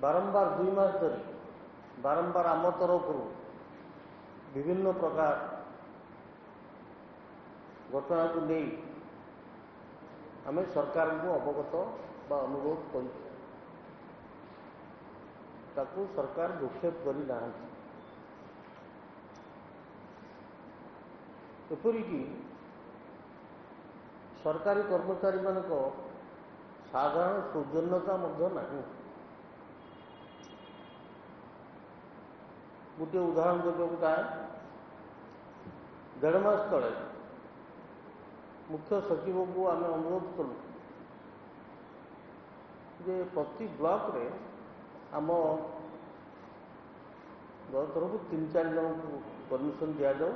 बारंबार 2 मास धरी बारंबार आम तरफ विभिन्न प्रकार घटना को नहीं आम सरकार को अवगत बा अनुरोध कर सरकार भूक्षेप करना एपरिक सरकारी कर्मचारी मान साधारण सौजन्यता नहीं। गोटे उदाहरण देवाक चाहे 1.5 मास तले मुख्य सचिव को आम अनुरोध कलु जे प्रति ब्लॉक रे आम दल तरफ 3-4 जन को परमिशन दि जाऊ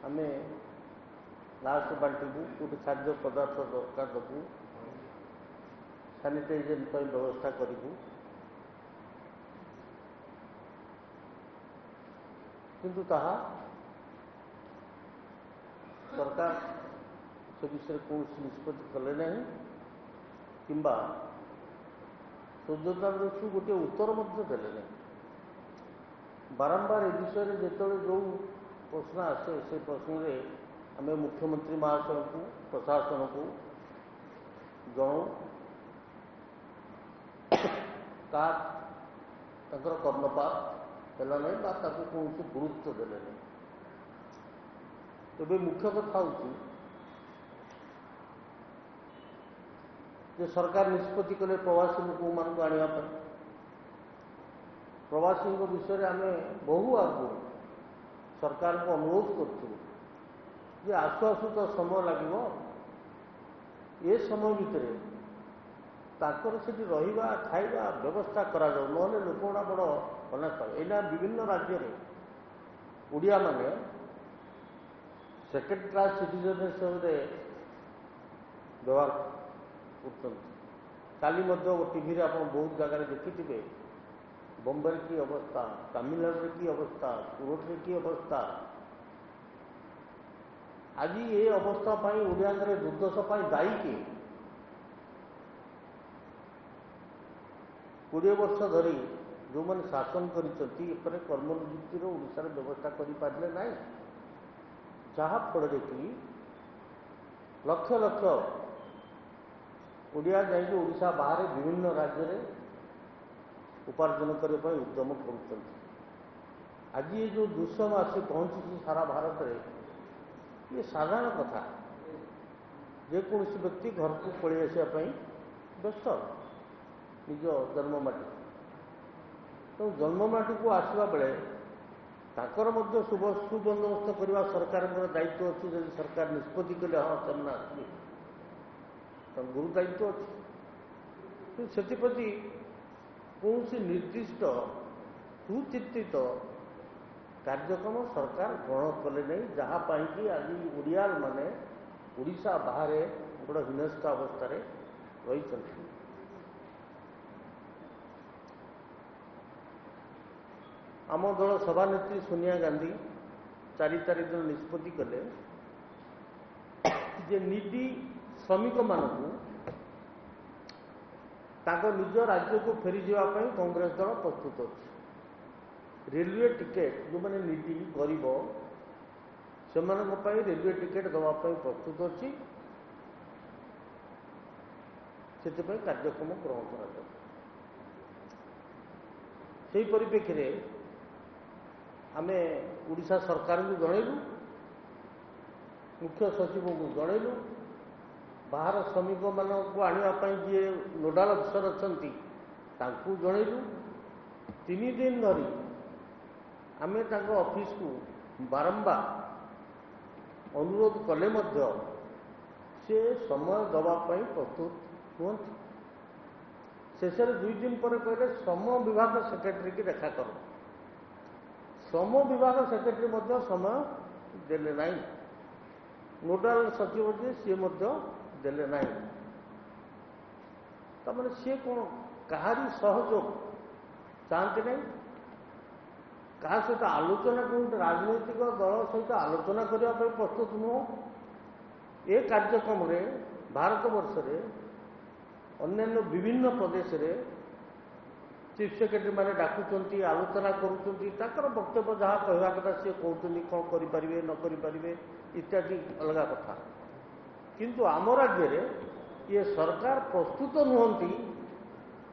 आम लास्ट बांटू गोटे खाद्य पदार्थ दरकार देवु सानिटाइजेशन व्यवस्था करूँ किंतु ताहा सरकार से विषय कौन निष्पत्ति कले ना कि शुद्धता दृष्टि गोटे उत्तर देले ना। बारंबार ए विषय जो जो प्रश्न आसे से प्रश्न आम मुख्यमंत्री महाशय को प्रशासन को जनाऊँ ताकर कर्णपात है ना कौन गुरुत्व देले नहीं। तेज मुख्य कथा हूँ जे सरकार निष्पत्ति कले प्रवासी लोक मान आने प्रवासी विषय आम बहु आगु सरकार को अनुरोध करूँ आसु आसु तो समय लगे ये समय भितर ताकर से रहा खाଇବା व्यवस्था करा ना लोक बड़ अनाथ एना विभिन्न राज्य में ओडिया माने सेकेंड क्लास सिटीजन हिसाब से व्यवहार काली टीवी आप बहुत जगह देखिथे बॉम्बे की अवस्था तमिलनाडु की अवस्था सूरत की अवस्था आज ये अवस्था ओडिया दुर्दशा दायी किए 20 वर्ष धरी जो मैंने शासन कर कर्मनियुक्तिर ओडिशार व्यवस्था करें ना जहाँफल कि लक्ष लक्ष ओडिया जाइए ओडिशा बाहर विभिन्न राज्य में उपार्जन करने उद्यम कर आज ये जो दुष्यम आसी पहुँची सारा भारत में ये साधारण कथा जेकोसी व्यक्ति घर को पलि आसापी व्यस्त निज जन्ममाटी तो जन्ममाटी को आसवा बेले ताकर सुबंदोबस्त करने सरकार दायित्व अच्छी जब सरकार निष्पत्ति कले हाँ से आसवे तो गुरु दायित्व अच्छी से कौन सी निर्दिष्ट सुचिंतित कार्यक्रम सरकार ग्रहण कले नहीं जहाँपाई कि आज ओडिया माने ओडिशा बाहर बड़ हिनस्थ अवस्था रही। आम दल सभानेत्री सोनिया गांधी 4 तारीख दिन निष्पत्ति कले जे निडी श्रमिक मानू निज राज्य को फेरी जावाई कांग्रेस दल प्रस्तुत अच्छे। रेलवे टिकेट जो मैंने निडी गरीब से रेलवे टिकेट दवाई प्रस्तुत अच्छी से कार्यक्रम ग्रहण कर परिप्रेक्षी आम ओडिशा सरकार को जनइलु मुख्य सचिव को जनइलु बाहर श्रमिक मान को आने जी नोडाल अफिसर अच्छा जनइलु 3 दिन धरी आम ऑफिस को बारंबार अनुरोध कले से समय दवापाई प्रस्तुत हुंतु। शेष 2 दिन पर कहले श्रम विभाग सेक्रेटरी की देखा कर श्रम विभाग सेक्रेटरी समय देले नहीं नोडाल सचिव जी सी देले नहीं तमें सी कौन कहारी सहयोग चाहती नहीं क्या सहित आलोचना कौन राजनैतिक दल सहित आलोचना करने प्रस्तुत नुह। ए कार्यक्रम रे भारत वर्ष रे अन्य विभिन्न प्रदेश रे ଚିଫ୍ ସେକ୍ରେଟାରୀ ମାନେ ଡାକୁଛନ୍ତି, ଆଲୋଚନା କରୁଛନ୍ତି, ତାଙ୍କର ବକ୍ତବ୍ୟ ଯାହା କହିବା କଥା ସିଏ କହୁଛନ୍ତି, କ'ଣ କରିପାରିବେ ନ କରିପାରିବେ ଇତ୍ୟାଦି ଅଲଗା କଥା। କିନ୍ତୁ ଆମ ରାଜ୍ୟରେ ଇଏ ସରକାର ପ୍ରସ୍ତୁତ ନୁହନ୍ତି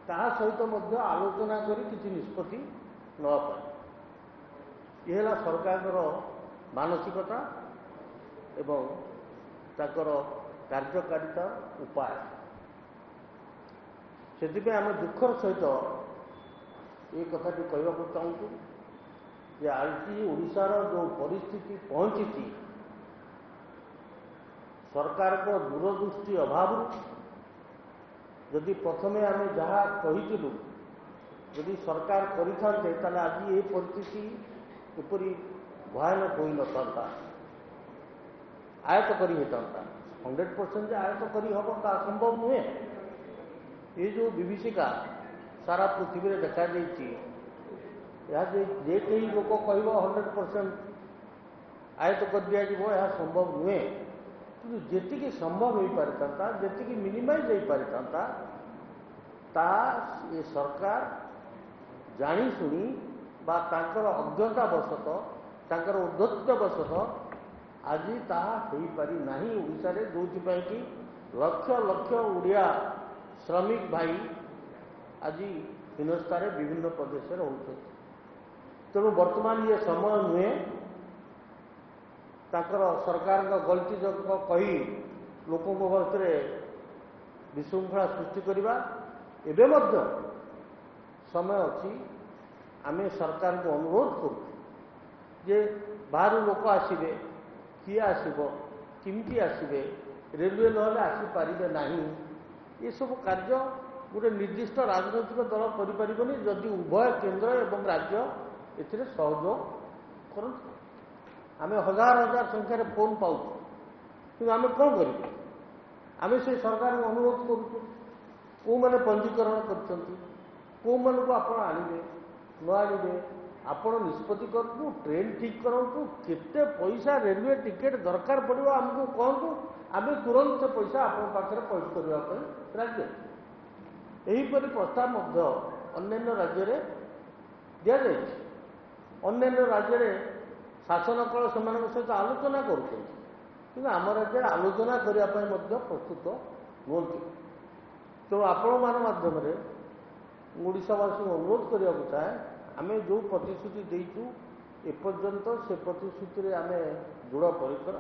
ତାହା ସହିତ ମଧ୍ୟ ଆଲୋଚନା କରି କିଛି ନିଷ୍ପତ୍ତି ନେବା ପାଇଁ। ଇଏ ହେଲା ସରକାରଙ୍କର ମାନସିକତା ଏବଂ ତାଙ୍କର କାର୍ଯ୍ୟକାରିତା ଉପାୟ। ସେଥିପାଇଁ ଆମେ ଦୁଃଖର ସହିତ ଏ କଥାଟି କହିବାକୁ ଚାହୁଁଛୁ ଯେ ଆଜି ଓଡ଼ିଶାର ଯେଉଁ ପରିସ୍ଥିତି ପହଞ୍ଚିଛି ସରକାରଙ୍କ ଦୂରଦୃଷ୍ଟି ଅଭାବରୁ, ଯଦି ପ୍ରଥମେ ଆମେ ଯାହା କହିଥିଲୁ ଯଦି ସରକାର କରିଥାନ୍ତେ ତାହେଲେ ଆଜି ଏ ପରିସ୍ଥିତି ଏପରି ଭୟାନକ ହୋଇନଥାନ୍ତା, ଆୟତ କରି ହେଇଥାନ୍ତା। 100% ଆୟତ କରି ହେବ ତା ସମ୍ଭବ ନୁହେଁ। ଏ ଯେଉଁ ବିଭୀଷିକା ସାରା ପୃଥିବୀରେ ଦେଖାଯାଇଛି, ଏହା ଯେ କେହି ଲୋକ କହିବ 100% ଆୟତ କରି ଦିଆଯିବ, ଏହା ସମ୍ଭବ ନୁହେଁ। କିନ୍ତୁ ଯେତିକି ସମ୍ଭବ ହୋଇପାରିଥାନ୍ତା, ଯେତିକି ମିନିମାଇଜ୍ ହୋଇପାରିଥାନ୍ତା, ତାହା ଏ ସରକାର ଜାଣିଶୁଣି ବା ତାଙ୍କର ଅଜ୍ଞତାବଶତଃ, ତାଙ୍କର ଉଦ୍ଧତ୍ୟବଶତଃ ଆଜି ତାହା ହୋଇପାରି ନାହିଁ ଓଡ଼ିଶାରେ, ଯେଉଁଥିପାଇଁ କି ଲକ୍ଷ ଲକ୍ଷ ଓଡ଼ିଆ ଶ୍ରମିକ ଭାଇ ଆଜି ହିନସ୍ତାରେ ବିଭିନ୍ନ ପ୍ରଦେଶରେ ରହୁଛନ୍ତି। ତେଣୁ ବର୍ତ୍ତମାନ ଇଏ ସମୟ ନୁହେଁ ତାଙ୍କର ସରକାରଙ୍କ ଗଲତି ଯୋଗ କହି ଲୋକଙ୍କ ଭିତରେ ବିଶୃଙ୍ଖଳା ସୃଷ୍ଟି କରିବା। ଏବେ ମଧ୍ୟ ସମୟ ଅଛି। ଆମେ ସରକାରଙ୍କୁ ଅନୁରୋଧ କରୁଛୁ ଯେ ବାହାରୁ ଲୋକ ଆସିବେ, କିଏ ଆସିବ, କେମିତି ଆସିବେ, ରେଲୱେ ନହେଲେ ଆସିପାରିବେ ନାହିଁ। ଏସବୁ କାର୍ଯ୍ୟ ଗୋଟେ ନିର୍ଦ୍ଦିଷ୍ଟ ରାଜନୈତିକ ଦଳ କରିପାରିବନି ଯଦି ଉଭୟ କେନ୍ଦ୍ର ଏବଂ ରାଜ୍ୟ ଏଥିରେ ସହଯୋଗ କରନ୍ତୁ। ଆମେ ହଜାର ହଜାର ସଂଖ୍ୟାରେ ଫୋନ୍ ପାଉଛୁ, କିନ୍ତୁ ଆମେ କ'ଣ କରିବୁ? ଆମେ ସେ ସରକାରଙ୍କୁ ଅନୁରୋଧ କରୁଛୁ, କେଉଁମାନେ ପଞ୍ଜୀକରଣ କରିଛନ୍ତି, କେଉଁମାନଙ୍କୁ ଆପଣ ଆଣିବେ ନ ଆଣିବେ ଆପଣ ନିଷ୍ପତ୍ତି କରନ୍ତୁ, ଟ୍ରେନ୍ ଠିକ୍ କରନ୍ତୁ, କେତେ ପଇସା ରେଲୱେ ଟିକେଟ୍ ଦରକାର ପଡ଼ିବ ଆମକୁ କୁହନ୍ତୁ, ଆମେ ତୁରନ୍ତ ସେ ପଇସା ଆପଣଙ୍କ ପାଖରେ ପଇଠ କରିବା ପାଇଁ ରାଜି। ଏହିପରି ପ୍ରସ୍ତାବ ମଧ୍ୟ ଅନ୍ୟାନ୍ୟ ରାଜ୍ୟରେ ଦିଆଯାଇଛି। ଅନ୍ୟାନ୍ୟ ରାଜ୍ୟରେ ଶାସନ କଳ ସେମାନଙ୍କ ସହିତ ଆଲୋଚନା କରୁଛନ୍ତି, କିନ୍ତୁ ଆମ ରାଜ୍ୟରେ ଆଲୋଚନା କରିବା ପାଇଁ ମଧ୍ୟ ପ୍ରସ୍ତୁତ ନୁହନ୍ତି। ତେଣୁ ଆପଣମାନଙ୍କ ମାଧ୍ୟମରେ ଓଡ଼ିଶାବାସୀଙ୍କୁ ଅନୁରୋଧ କରିବାକୁ ଚାହେଁ, ଆମେ ଯେଉଁ ପ୍ରତିଶ୍ରୁତି ଦେଇଛୁ ଏପର୍ଯ୍ୟନ୍ତ ସେ ପ୍ରତିଶ୍ରୁତିରେ ଆମେ ଦୃଢ଼ ପରିକର,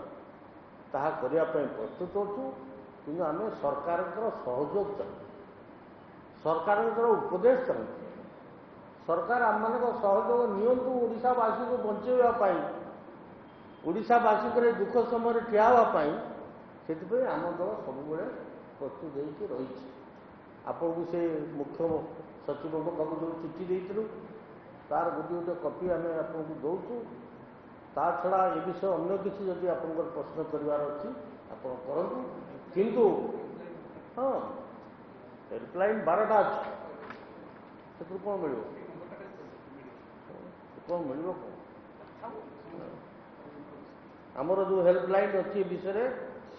ତାହା କରିବା ପାଇଁ ପ୍ରସ୍ତୁତ ଅଛୁ। କିନ୍ତୁ ଆମେ ସରକାରଙ୍କର ସହଯୋଗ ଚାହୁଁଛୁ, ସରକାରଙ୍କର ଉପଦେଶ ଚାହୁଁଛୁ। ସରକାର ଆମମାନଙ୍କ ସହଯୋଗ ନିଅନ୍ତୁ ଓଡ଼ିଶାବାସୀଙ୍କୁ ବଞ୍ଚାଇବା ପାଇଁ, ଓଡ଼ିଶାବାସୀଙ୍କର ଦୁଃଖ ସମୟରେ ଠିଆ ହେବା ପାଇଁ। ସେଥିପାଇଁ ଆମ ଦଳ ସବୁବେଳେ ପ୍ରସ୍ତୁତ ହେଇକି ରହିଛି। ଆପଣଙ୍କୁ ସେ ମୁଖ୍ୟ ସଚିବଙ୍କ ପାଖକୁ ଯେଉଁ ଚିଠି ଦେଇଥିଲୁ ତାର ଗୋଟିଏ ଗୋଟିଏ କପି ଆମେ ଆପଣଙ୍କୁ ଦେଉଛୁ। ତା ଛଡ଼ା ଏ ବିଷୟ ଅନ୍ୟ କିଛି ଯଦି ଆପଣଙ୍କର ପ୍ରଶ୍ନ କରିବାର ଅଛି ଆପଣ କରନ୍ତୁ। କିନ୍ତୁ ହଁ, ହେଲ୍ପଲାଇନ୍ 12ଟା ଅଛି, ସେଥିରୁ କ'ଣ ମିଳିବ? କ'ଣ ମିଳିବ କ'ଣ? ଆମର ଯେଉଁ ହେଲ୍ପଲାଇନ୍ ଅଛି ଏ ବିଷୟରେ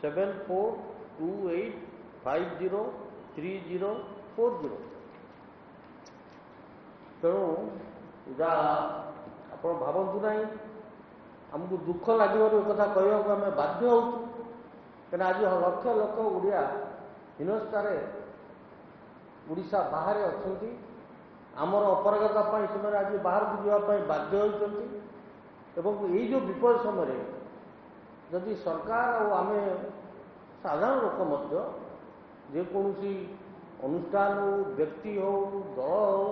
7428503040। ତେଣୁ ଯାହା ଆପଣ ଭାବନ୍ତୁ ନାହିଁ, ଆମକୁ ଦୁଃଖ ଲାଗିବାରୁ ଏକଥା କହିବାକୁ ଆମେ ବାଧ୍ୟ ହେଉଛୁ। କାହିଁକିନା ଆଜି ଲକ୍ଷ ଲକ୍ଷ ଓଡ଼ିଆ ହିନସ୍ତାରେ ଓଡ଼ିଶା ବାହାରେ ଅଛନ୍ତି। ଆମର ଅପାରଗତା ପାଇଁ ସେମାନେ ଆଜି ବାହାରକୁ ଯିବା ପାଇଁ ବାଧ୍ୟ ହେଉଛନ୍ତି। ଏବଂ ଏଇ ଯେଉଁ ବିପଦ ସମୟରେ ଯଦି ସରକାର ଆଉ ଆମେ ସାଧାରଣ ଲୋକ ମଧ୍ୟ ଯେକୌଣସି ଅନୁଷ୍ଠାନ ହେଉ, ବ୍ୟକ୍ତି ହେଉ, ଦଳ ହେଉ,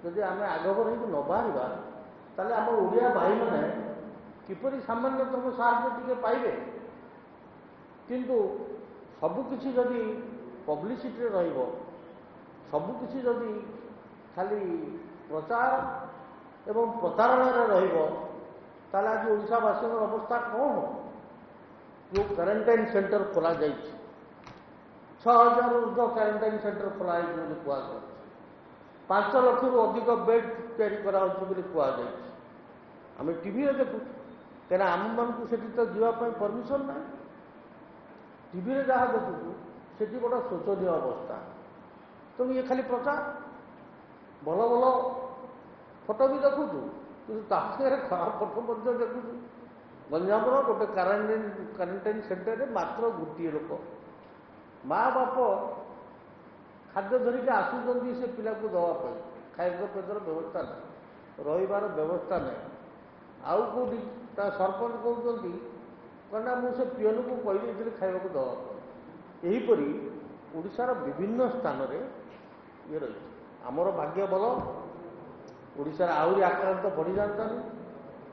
ଯଦି ଆମେ ଆଗଭର ହେଇକି ନ ବାହାରିବା ତାହେଲେ ଆମ ଓଡ଼ିଆ ଭାଇମାନେ କିପରି ସାମାନ୍ୟତମ ସାହାଯ୍ୟ ଟିକେ ପାଇବେ? କିନ୍ତୁ ସବୁକିଛି ଯଦି ପବ୍ଲିସିଟିରେ ରହିବ, ସବୁକିଛି ଯଦି ଖାଲି ପ୍ରଚାର ଏବଂ ପ୍ରତାରଣାରେ ରହିବ, ତାହେଲେ ଆଜି ଓଡ଼ିଶାବାସୀଙ୍କର ଅବସ୍ଥା କ'ଣ ହେବ? ଯେଉଁ କ୍ୱାରେଣ୍ଟାଇନ୍ ସେଣ୍ଟର ଖୋଲାଯାଇଛି, 6000 ଊର୍ଦ୍ଧ୍ୱ କ୍ୱାରେଣ୍ଟାଇନ୍ ସେଣ୍ଟର ଖୋଲା ହେଇଛି ବୋଲି କୁହାଯାଉଛି। 5 ଲକ୍ଷରୁ ଅଧିକ ବେଡ୍ ତିଆରି କରାହେଉଛି ବୋଲି କୁହାଯାଇଛି। ଆମେ ଟିଭିରେ ଦେଖୁଛୁ, କାହିଁକିନା ଆମମାନଙ୍କୁ ସେଠି ତ ଯିବା ପାଇଁ ପରମିସନ୍ ନାହିଁ। ଟିଭିରେ ଯାହା ଦେଖୁଛୁ ସେଠି ଗୋଟେ ଶୋଚନୀୟ ଅବସ୍ଥା। ତେଣୁ ଇଏ ଖାଲି ପ୍ରଚାର, ଭଲ ଭଲ ଫଟୋ ବି ଦେଖୁଛୁ, କିନ୍ତୁ ତା ସାଙ୍ଗରେ ଖରାପ ଫଟୋ ମଧ୍ୟ ଦେଖୁଛୁ। ଗଞ୍ଜାମର ଗୋଟେ କ୍ୱାରେଣ୍ଟାଇନ୍ ସେଣ୍ଟରରେ ମାତ୍ର ଗୋଟିଏ ଲୋକ, ମା ବାପ ଖାଦ୍ୟ ଧରିକି ଆସୁଛନ୍ତି ସେ ପିଲାକୁ ଦେବା ପାଇଁ, ଖାଇବା ପିଇବାର ବ୍ୟବସ୍ଥା ନାହିଁ, ରହିବାର ବ୍ୟବସ୍ଥା ନାହିଁ। ଆଉ କେଉଁଠି ତା ସରପଞ୍ଚ କହୁଛନ୍ତି କାରଣ ମୁଁ ସେ ପିଅନକୁ କହିଦେଇଥିଲି ଖାଇବାକୁ ଦେବା ପାଇଁ। ଏହିପରି ଓଡ଼ିଶାର ବିଭିନ୍ନ ସ୍ଥାନରେ ଇଏ ରହିଛି। ଆମର ଭାଗ୍ୟ ଭଲ, ଓଡ଼ିଶାରେ ଆହୁରି ଆକ୍ରାନ୍ତ ବଢ଼ିଯାଆନ୍ତାନି,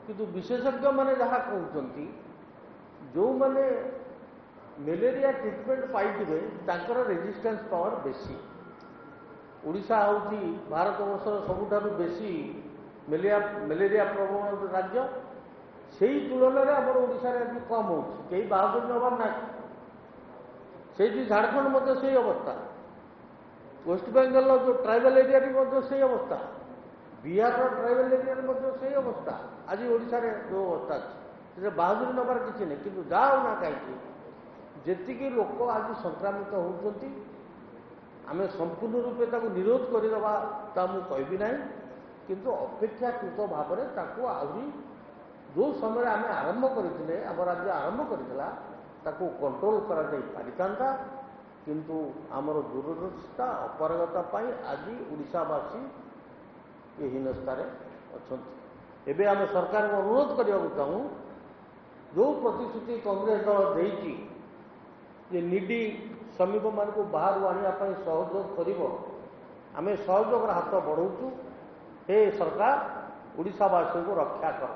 କିନ୍ତୁ ବିଶେଷଜ୍ଞମାନେ ଯାହା କହୁଛନ୍ତି ଯେଉଁମାନେ ମ୍ୟାଲେରିଆ ଟ୍ରିଟମେଣ୍ଟ ପାଇଥିବେ ତାଙ୍କର ରେଜିଷ୍ଟାନ୍ସ ପାୱାର ବେଶୀ। ଓଡ଼ିଶା ହେଉଛି ଭାରତବର୍ଷର ସବୁଠାରୁ ବେଶୀ ମ୍ୟାଲେରିଆ ପ୍ରବଣ ରାଜ୍ୟ, ସେଇ ତୁଳନାରେ ଆମର ଓଡ଼ିଶାରେ ଆଜି କମ୍ ହେଉଛି, କେହି ବାହାଦୁରୀ ନେବାର ନାହିଁ। ସେଇଠି ଝାଡ଼ଖଣ୍ଡ ମଧ୍ୟ ସେଇ ଅବସ୍ଥା, ୱେଷ୍ଟବେଙ୍ଗଲର ଯେଉଁ ଟ୍ରାଇବାଲ ଏରିଆରେ ମଧ୍ୟ ସେଇ ଅବସ୍ଥା, ବିହାରର ଟ୍ରାଇବାଲ ଏରିଆରେ ମଧ୍ୟ ସେଇ ଅବସ୍ଥା। ଆଜି ଓଡ଼ିଶାରେ ଯେଉଁ ଅବସ୍ଥା ଅଛି ସେଥିରେ ବାହାଦୁରୀ ନେବାର କିଛି ନାହିଁ, କିନ୍ତୁ ଯାହା ହଉ ନା କାହିଁକି ଯେତିକି ଲୋକ ଆଜି ସଂକ୍ରାମିତ ହେଉଛନ୍ତି ଆମେ ସମ୍ପୂର୍ଣ୍ଣ ରୂପେ ତାକୁ ନିରୋଧ କରିଦେବା ତା ମୁଁ କହିବି ନାହିଁ, କିନ୍ତୁ ଅପେକ୍ଷାକୃତ ଭାବରେ ତାକୁ ଆହୁରି ଯେଉଁ ସମୟରେ ଆମେ ଆରମ୍ଭ କରିଥିଲେ, ଆମ ରାଜ୍ୟ ଆରମ୍ଭ କରିଥିଲା ତାକୁ କଣ୍ଟ୍ରୋଲ କରାଯାଇ ପାରିଥାନ୍ତା। କିନ୍ତୁ ଆମର ଦୂରଦର୍ଶିତା ଅପାରଗତା ପାଇଁ ଆଜି ଓଡ଼ିଶାବାସୀ ଏ ହୀନସ୍ଥାରେ ଅଛନ୍ତି। ଏବେ ଆମେ ସରକାରଙ୍କୁ ଅନୁରୋଧ କରିବାକୁ ଚାହୁଁ, ଯେଉଁ ପ୍ରତିଶ୍ରୁତି କଂଗ୍ରେସ ଦଳ ଦେଇଛି ଯେ ନିଡି ଶ୍ରମିକମାନଙ୍କୁ ବାହାରୁ ଆଣିବା ପାଇଁ ସହଯୋଗ କରିବ, ଆମେ ସହଯୋଗର ହାତ ବଢ଼ାଉଛୁ। ହେ ସରକାର, ଓଡ଼ିଶାବାସୀଙ୍କୁ ରକ୍ଷା କର।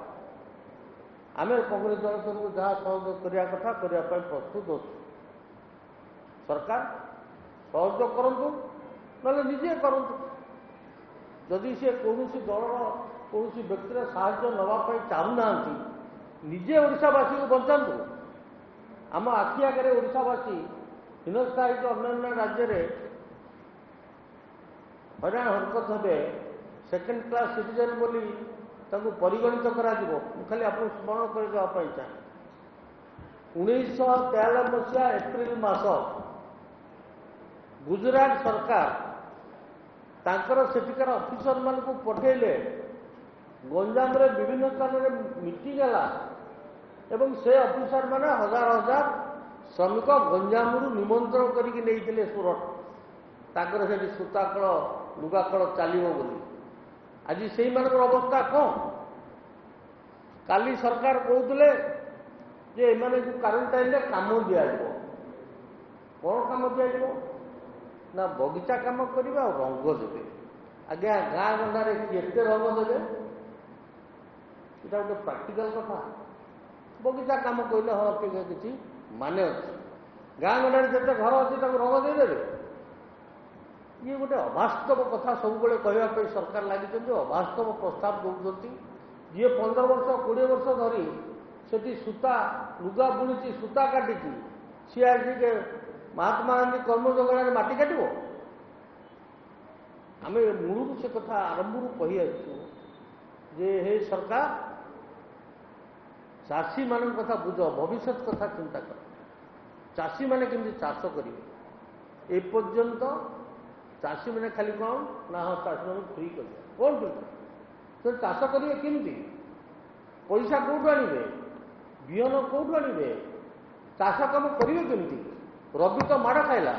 ଆମେ କଂଗ୍ରେସ ଦଳ ତରଫରୁ ଯାହା ସହଯୋଗ କରିବା କଥା କରିବା ପାଇଁ ପ୍ରସ୍ତୁତ ଅଛୁ। ସରକାର ସହଯୋଗ କରନ୍ତୁ, ନହେଲେ ନିଜେ କରନ୍ତୁ। ଯଦି ସେ କୌଣସି ଦଳର କୌଣସି ବ୍ୟକ୍ତିର ସାହାଯ୍ୟ ନେବା ପାଇଁ ଚାହୁଁନାହାନ୍ତି, ନିଜେ ଓଡ଼ିଶାବାସୀଙ୍କୁ ବଞ୍ଚାନ୍ତୁ। ଆମ ଆଖି ଆଗରେ ଓଡ଼ିଶାବାସୀ ହୀନସ୍ଥା ହେଇକି ଅନ୍ୟାନ୍ୟ ରାଜ୍ୟରେ ହଇରାଣ ହରକତ ହେବେ, ସେକେଣ୍ଡ କ୍ଲାସ୍ ସିଟିଜେନ୍ ବୋଲି ତାଙ୍କୁ ପରିଗଣିତ କରାଯିବ। ମୁଁ ଖାଲି ଆପଣଙ୍କୁ ସ୍ମରଣ କରିଦେବା ପାଇଁ ଚାହେଁ, 1993 ମସିହା ଏପ୍ରିଲ ମାସ ଗୁଜରାଟ ସରକାର ତାଙ୍କର ସେଠିକାର ଅଫିସରମାନଙ୍କୁ ପଠାଇଲେ, ଗଞ୍ଜାମରେ ବିଭିନ୍ନ ସ୍ଥାନରେ ମିଟିଂ ହେଲା ଏବଂ ସେ ଅଫିସରମାନେ ହଜାର ହଜାର ଶ୍ରମିକ ଗଞ୍ଜାମରୁ ନିମନ୍ତ୍ରଣ କରିକି ନେଇଥିଲେ ସୁରଟ, ତାଙ୍କର ସେଠି ସୂତାକଳ ଲୁଗାକଳ ଚାଲିବ ବୋଲି। ଆଜି ସେଇମାନଙ୍କର ଅବସ୍ଥା କ'ଣ? କାଲି ସରକାର କହୁଥିଲେ ଯେ ଏମାନଙ୍କୁ କ୍ୱାରେଣ୍ଟାଇନ୍ରେ କାମ ଦିଆଯିବ। କ'ଣ କାମ ଦିଆଯିବ ନା ବଗିଚା କାମ କରିବେ ଆଉ ରଙ୍ଗ ଦେବେ। ଆଜ୍ଞା, ଗାଁ ଗଣ୍ଡାରେ କେତେ ରଙ୍ଗ ଦେବେ? ଏଇଟା ଗୋଟେ ପ୍ରାକ୍ଟିକାଲ କଥା। ବଗିଚା କାମ କହିଲେ ହଁ ଟିକେ କିଛି ମାନେ ଅଛି, ଗାଁ ଗଣ୍ଡାରେ ଯେତେ ଘର ଅଛି ତାକୁ ରଙ୍ଗ ଦେଇଦେବେ। ଇଏ ଗୋଟେ ଅବାସ୍ତବ କଥା ସବୁବେଳେ କହିବା ପାଇଁ ସରକାର ଲାଗିଛନ୍ତି, ଅବାସ୍ତବ ପ୍ରସ୍ତାବ ଦେଉଛନ୍ତି। ଯିଏ 15 ବର୍ଷ 20 ବର୍ଷ ଧରି ସେଠି ସୂତା ଲୁଗା ବୁଣିଛି, ସୂତା କାଟିଛି, ସିଏ ଆଜି ମହାତ୍ମା ଗାନ୍ଧୀ କର୍ମ ଯୋଜନାରେ ମାଟି କାଟିବ? ଆମେ ମୂଳରୁ ସେ କଥା ଆରମ୍ଭରୁ କହି ଆସିଛୁ ଯେ ହେ ସରକାର, ଚାଷୀମାନଙ୍କ କଥା ବୁଝ, ଭବିଷ୍ୟତ କଥା ଚିନ୍ତା କର। ଚାଷୀମାନେ କେମିତି ଚାଷ କରିବେ? ଏପର୍ଯ୍ୟନ୍ତ ଚାଷୀମାନେ ଖାଲି କ'ଣ ନା ହଁ ଚାଷୀମାନଙ୍କୁ ଫ୍ରି କରିବେ। କ'ଣ ଫ୍ରି? ସେ ଚାଷ କରିବେ କେମିତି? ପଇସା କେଉଁଠୁ ଆଣିବେ? ବିହନ କେଉଁଠୁ ଆଣିବେ? ଚାଷ କାମ କରିବେ କେମିତି? ରବି ତ ମାଡ଼ ଖାଇଲା।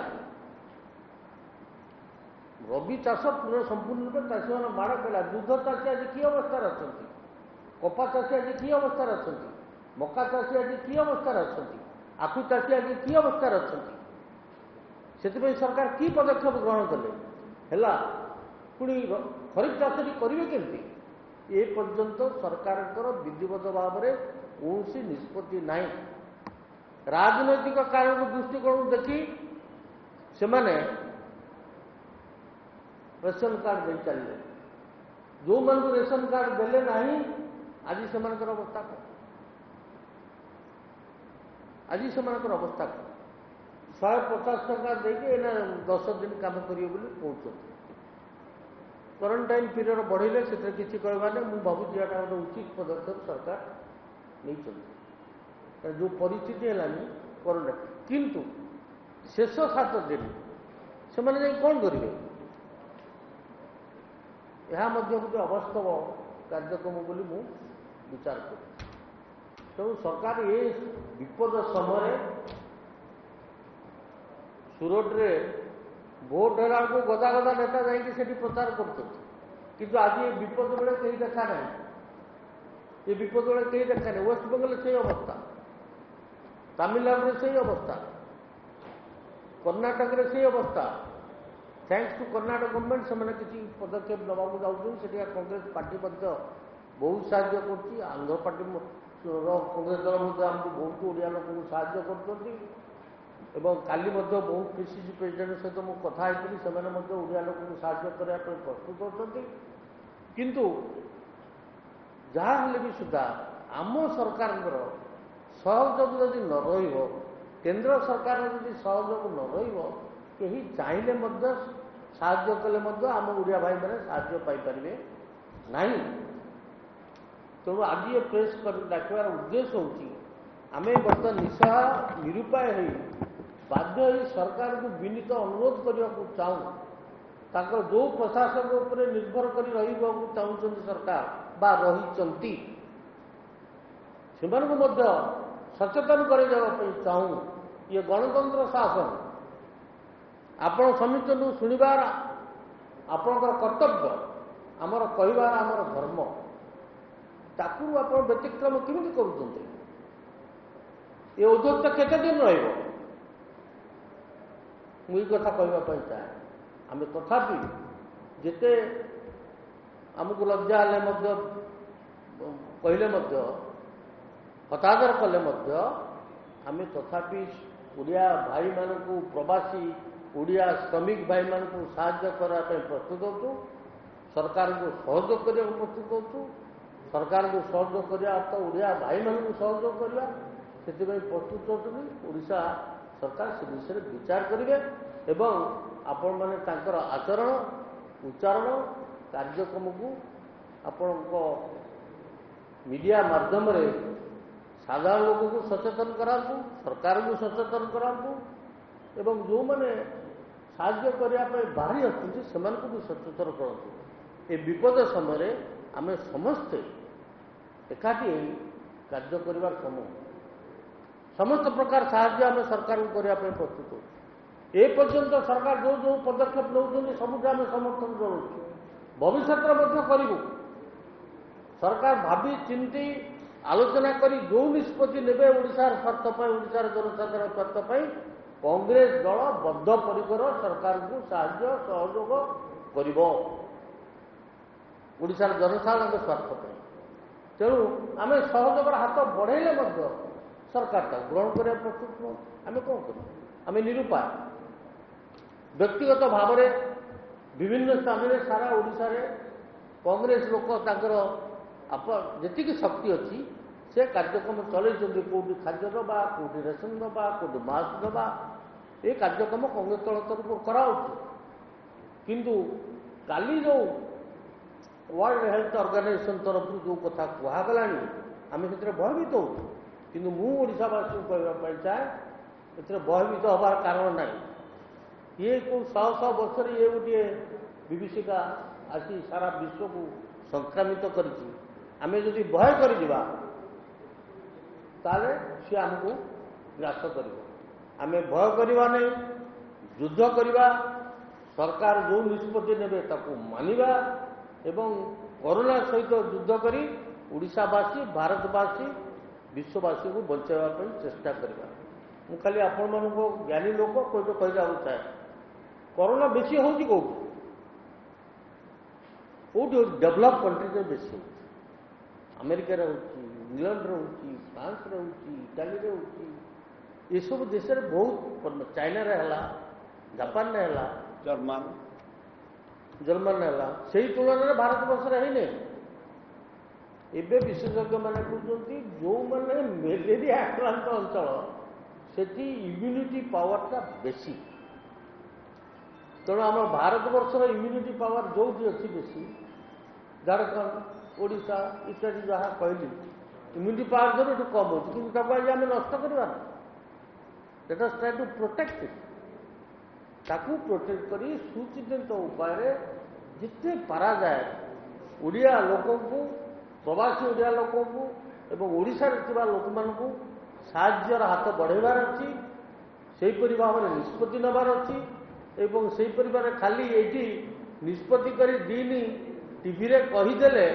ରବି ଚାଷ ସମ୍ପୂର୍ଣ୍ଣ ରୂପେ ଚାଷୀମାନେ ମାଡ଼ ଖାଇଲା। ଦୁଗ୍ଧ ଚାଷୀ ଆଜି କି ଅବସ୍ଥାରେ ଅଛନ୍ତି? କପା ଚାଷୀ ଆଜି କି ଅବସ୍ଥାରେ ଅଛନ୍ତି? ମକା ଚାଷୀ ଆଜି କି ଅବସ୍ଥାରେ ଅଛନ୍ତି? ଆଖୁ ଚାଷୀ ଆଜି କି ଅବସ୍ଥାରେ ଅଛନ୍ତି? ସେଥିପାଇଁ ସରକାର କି ପଦକ୍ଷେପ ଗ୍ରହଣ କଲେ? ହେଲା, ପୁଣି ଖରିଫ ଚାଷଟି କରିବେ କେମିତି? ଏ ପର୍ଯ୍ୟନ୍ତ ସରକାରଙ୍କର ବିଧିବଦ୍ଧ ଭାବରେ କୌଣସି ନିଷ୍ପତ୍ତି ନାହିଁ। ରାଜନୈତିକ କାରଣରୁ ଦୃଷ୍ଟିକୋଣରୁ ଦେଖି ସେମାନେ ରେସନ କାର୍ଡ ଦେଇ ଚାଲିଲେ। ଯେଉଁମାନଙ୍କୁ ରେସନ କାର୍ଡ ଦେଲେ ନାହିଁ, ଆଜି ସେମାନଙ୍କର ଅବସ୍ଥା କ'ଣ? ଆଜି ସେମାନଙ୍କର ଅବସ୍ଥା କ'ଣ? 150 ଟଙ୍କା ଦେଇକି ଏଇନା 10 ଦିନ କାମ କରିବେ ବୋଲି କହୁଛନ୍ତି। କ୍ୱାରେଣ୍ଟାଇନ୍ ପିରିୟଡ଼ ବଢ଼ିଲେ ସେଥିରେ କିଛି କହିବା ନାହିଁ। ମୁଁ ଭାବୁଛି ଏଇଟା ଗୋଟେ ଉଚିତ ପଦକ୍ଷେପ ସରକାର ନେଇଛନ୍ତି। ଯେଉଁ ପରିସ୍ଥିତି ହେଲାନି କ୍ୱାରେଣ୍ଟାଇନ୍, କିନ୍ତୁ ଶେଷ 7 ଦିନ ସେମାନେ ଯାଇ କ'ଣ କରିବେ? यह गोटे अवास्तव कार्यक्रम बोली मु विचार कर। तेणु सरकार ये विपद समय सूरत रे भोट हेला को गदा गदा नेता जाकि प्रचार कर आज ये विपद बेले कहीं देखा ना, ये विपद बेले कहीं देखा नहीं। वेस्ट बेंगल से अवस्था, तमिलनाडु से अवस्था, कर्णाटक रे से अवस्था। थैंक्स टू कर्णाटक गवर्नमेंट से किसी पदक्षेप नवाक जाऊँ। कांग्रेस पार्टी बहुत साहाय्य कर। आंध्र पार्टी कांग्रेस दल आमको बहुत ओडिया लोक साहाय्य कर। काली बहुत पीसीसी प्रेसिडेंट सहित मुझे कथा से ओडिया लोक साहाय्य करने प्रस्तुत होती। किंतु जहाँ भी सुधा आम सरकार सहयोग जदि न रही, केंद्र सरकार जदि सहयोग न रही, चाहिए साहाय्य कले आम ओडिया भाई मैंने साहाय्य पाइपर नहीं। तेणु आज ये प्रेस डाकबार उद्देश्य होमें बर्तमान निस्सहाय निरुपाय बाध्य सरकार को विनीत अनुरोध करने को चाहूँ। जो प्रशासन उपर निर्भर कर चाहते सरकार बा रही सचेतन कर चाहूँ। ये गणतंत्र शासन आपण समिति शुणवार आपणकर कर्तव्य, आमर कहबार आमर धर्म, ताकू आप व्यतिक्रम केमी कर ये औद्धत्य केते दिन मुझे कथा कहवाई चाहे। आम तथापि जिते आमको लज्जा हेले कहले हतादर कले आम तथापि ओडिया भाई मानू प्रवासी ओडिया श्रमिक भाई मानू साहाय्य करने प्रस्तुत होचु। सरकार को सहयोग करने प्रस्तुत होचु। सरकार को सहयोग करने अर्थ ओडिया भाई मानू सहयोग करवा से प्रस्तुत होती। ओडिशा सरकार से विषय विचार करेंगे एवं आपण मैंने आचरण उच्चारण कार्यक्रम को आपण मीडिया माध्यम साधारण लोक को सचेतन करातु, सरकार को सचेतन करातु एवं जो मैंने साहाय्य करने बाहरी आसुँच से भी सचेतन करूँ। ये विपद समय आम समस्ते एकाठी कार्य करने समय समस्त प्रकार साहाय्य आम सरकार को करने प्रस्तुत हो। ए पर्यंत सरकार जो जो पदक्षेप नौ सबुठ आम समर्थन करूँ। भविष्य करूँ सरकार भावी चिंती आलोचना करी जो निष्पत्ति नेबे ओडिशार स्वार्थ ओडिशार जनसाधारण स्वार्थ कांग्रेस दल बद्धपरिकर सरकार को साहाय्य सहयोग करिबो ओडिशार जनसाधारण स्वार्थ। तेणु आम सहयोग हाथ बढ़ेले सरकार तक ग्रहण करने प्रस्तुत नुह। आम कौन कर आम निरुपाय व्यक्तिगत भाव में विभिन्न स्थान में सारा ओडिशा रे कांग्रेस लोक जी शक्ति अच्छी से कार्यक्रम चल कौटी खाद्य दबा कौटी रेशन दबा कौटी मास्क दबा ये कार्यक्रम कांग्रेस दल तरफ कराऊ। किंतु काली जो वर्ल्ड हेल्थ ऑर्गेनाइजेशन तरफ जो कथा कहगला आम से भयभीत हो। किंतु मुशावासी को कहवाई चाहे ए भयभीत हबार कारण ना। ये को 100 वर्ष ये गोटे विभीषिका आसी सारा विश्व को संक्रामित कर जदि भय कर सी आमको ग्रास कर। आम भय करवा नहीं, युद्ध करवा, सरकार जो निष्पत्ति नेबे ताकू मानिबा एवं कोरोना सहित युद्ध करी ओडिशावासी भारतवासी विश्ववासी को बचाइवाई चेष्टा करवा। मु खाली आपण मानक ज्ञानी लोक कोई कहला चाहे कोरोना बेसी होची कौटी डेभलप कंट्री बेसी हो। अमेरिका इंग्लैंड होची, फ्रांस होची, इटाली होची, ये सब देश में बहुत चाइना रे हला, जापान रे हला, जर्मन है से तुलन में भारत वर्ष है। एवं विशेषज्ञ मैंने कहते जो मैंने मेलेरिया आक्रांत अंचल से इम्यूनिटी पावरटा बेसी। तेणु आम भारत वर्षर इम्यूनिटी पावर जो अच्छी बेसी झारखंड ओडिशा इत्यादि जहाँ कहली इम्यूनिटी पावर जो कम हो कि आज आम नष्ट करवा। Let us try to protect it. ताकू प्रोटेक्ट करी सुचिंतित उपाय जिते पारा जाए ओडिया लोकंकु प्रवासी ओडिया लोकंकु एवं ओडिशा रे थिबा लोक मानकु साहाय्यर हाथ बढ़ेबार अछि सेहीपरि भाव में निष्पत्ति नबार अछि एवं सेहीपरि भाव खाली एठी निष्पत्ति करी दीनी टीवी रे कहीदेले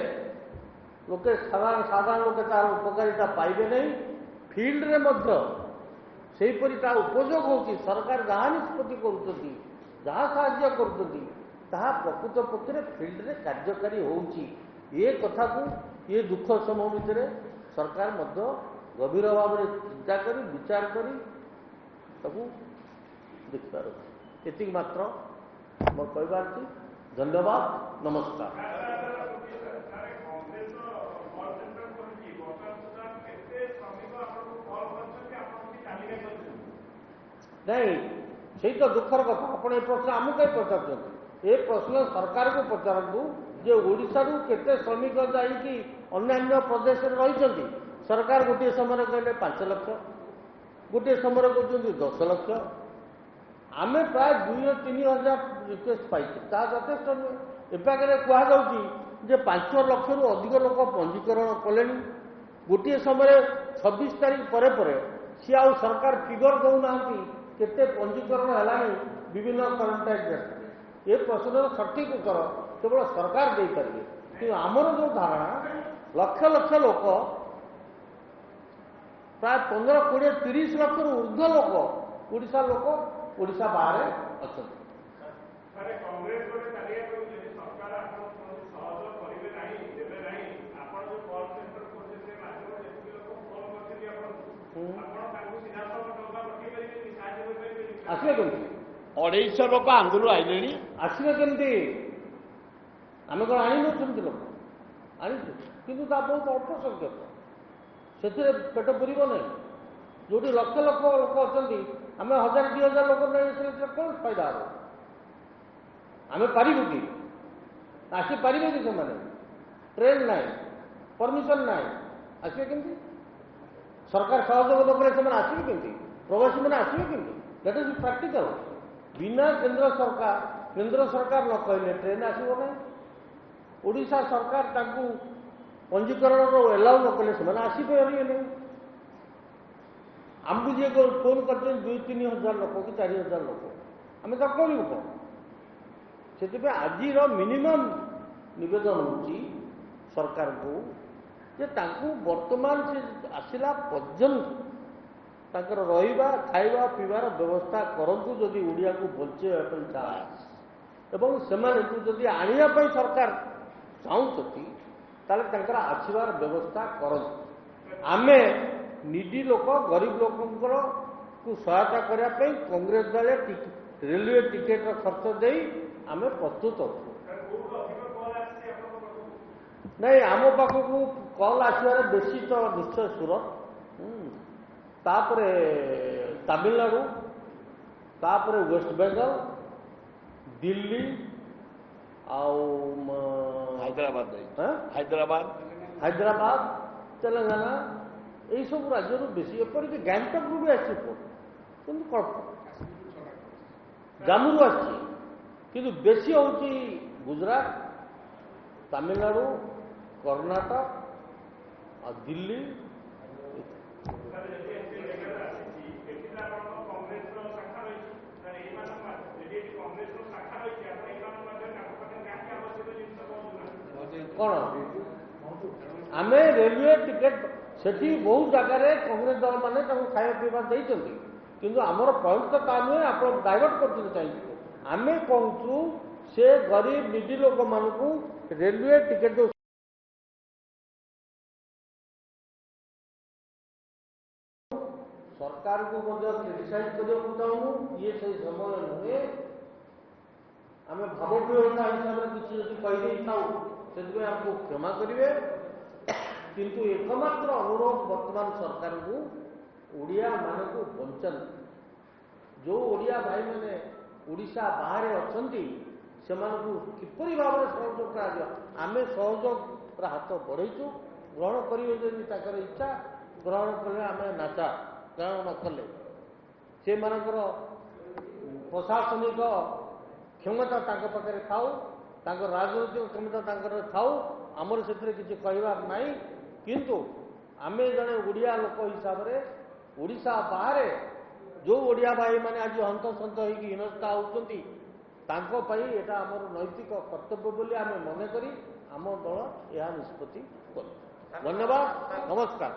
लोके साधारण लोके तार उपकारिता पाइबे नहीं फील्ड रे मध्य सेहीपरि ता उपयोग होची सरकार जहाँ निष्पत्ति करुछंती जहाँ साहाय्य करुछंती ताहा प्रकृत पक्षरे फील्ड रे कार्यकारी होउची ये कथा को ये दुख समय भितर सरकार मध्य गभीर भाव में चिंता करी विचार करी सबू देखिबार अछि एतिक मात्र मोर कहबार अछि धन्यवाद नमस्कार। नहीं से तो दुखर कथा आप प्रश्न आम कहीं पचार ए प्रश्न सरकार को पचारतु जे ओडिशा केते श्रमिक जाइकी अन्य प्रदेश में रही सरकार गोटे समय कहले 5 लाख गोटे समय कहते 10 लाख आमे प्राय 2-3 हजार रिक्वेस्ट पाई यथेष नुहे एपाखे कहुच्छी जे 5 लाख रु अधिक लोक पंजीकरण कले गोटे समय 26 तारीख पर सी आउ सरकार फिगर दौना केते पंजीकरण है विभिन्न कंट्राक्ट ये प्रश्न सठिक उत्तर केवल सरकार दे पारे कि आमर जो धारणा लक्ष लक्ष लोक प्राय 15-20-30 लाख ऊर्ध्व लोक ओडिशा लोक ओडिशा बाहर अच्छा आसवे केमती 250 लोक आंध्र आइले आसवे केमती आम कौन आणनु सेमती लोक आणिचु किंतु बहुत अल्प संख्यक से पेट पूरब ना जो लक्ष लक्ष लोक अच्छा आम 1000-2000 लोक नहीं कौन फायदा हम आम पारू कि आसपारे कि से ट्रेन ना परमिशन ना आसवे केमती सरकार सहयोग नकले से आसवे केमती प्रवासी मैंने आसवे केमती दैट इज प्रैक्टिकल बिना केंद्र सरकार न कहले ट्रेन आसब ना ओडिशा सरकार ताकू पंजीकरण एलाउ न कले से आसपारे नहीं आमको जी फोन करते 2-3 हजार लोक कि 4 हजार लोक आम तो करूँ कौन से आज मिनिमम निवेदन होची सरकार को जे ताकू वर्तमान से आसला पर्यंत ताकर रहिबा खाइबा पीबार व्यवस्था करंतु जदि ओडिया को बंचेबा चाहे एवं सेमानकु जदि आनिया पई सरकार चाहूँती ताले ताकर आसीबार व्यवस्था करंतु आमे निडी लोक गरीब लोकंकर को सहायता करने पे कांग्रेस दल रेलवे टिकेट खर्च दे आमे प्रस्तुत नहीं आम पाखक कल आसबार बेसी तो निश्चय सूरत तापरे तमिलनाडु तापरे वेस्ट बेंगल दिल्ली हैदराबाद तेलंगाना यही सब राज्य बेसी एपरिक गैंगटक भी आसी जम्मू आसी बेसी हूँ गुजरात तमिलनाडु कर्णाटक और दिल्ली कौन आम रेलवे टिकेट से बहुत जगार कांग्रेस दल मैंने खाया पीवा किंतु आमर पॉइंट तो ता नुहे आप डाइवर्ट कर चाहिए आम कहूँ से गरीब निजी लोक मानू रेलवे टिकेट सरकार को क्रिटिसाइज करने चाहूँ ये से समय नुहे आम भावप्रियता हिसाब से किसी जब कहीदे था से आपको क्षमा करेंगे किंतु एकमात्र अनुरोध वर्तमान सरकार को ओडिया मान को बंचन जो ओडिया भाई मैंने ओडिशा बाहर अच्छी से किपरि भाव में सहयोग करें सहयोग हाथ बढ़ेचु ग्रहण करेंगे इच्छा ग्रहण कले आम नाचा ग्रहण न कले से मानकर प्रशासनिक क्षमता पाखे थाउ राजनैतिक क्षमता तांकर थाउ आमर से किसी कहबार नहीं किंतु आमे जड़े ओडिया लोक हिसाब से ओडिशा बाहर जो ओडिया भाई मैंने आज हंतसंत होगी हिनस्ता होती एटा आमर नैतिक कर्तव्य बोली आम मन करी आम दल यह निष्पत्ति करूँ। धन्यवाद, नमस्कार।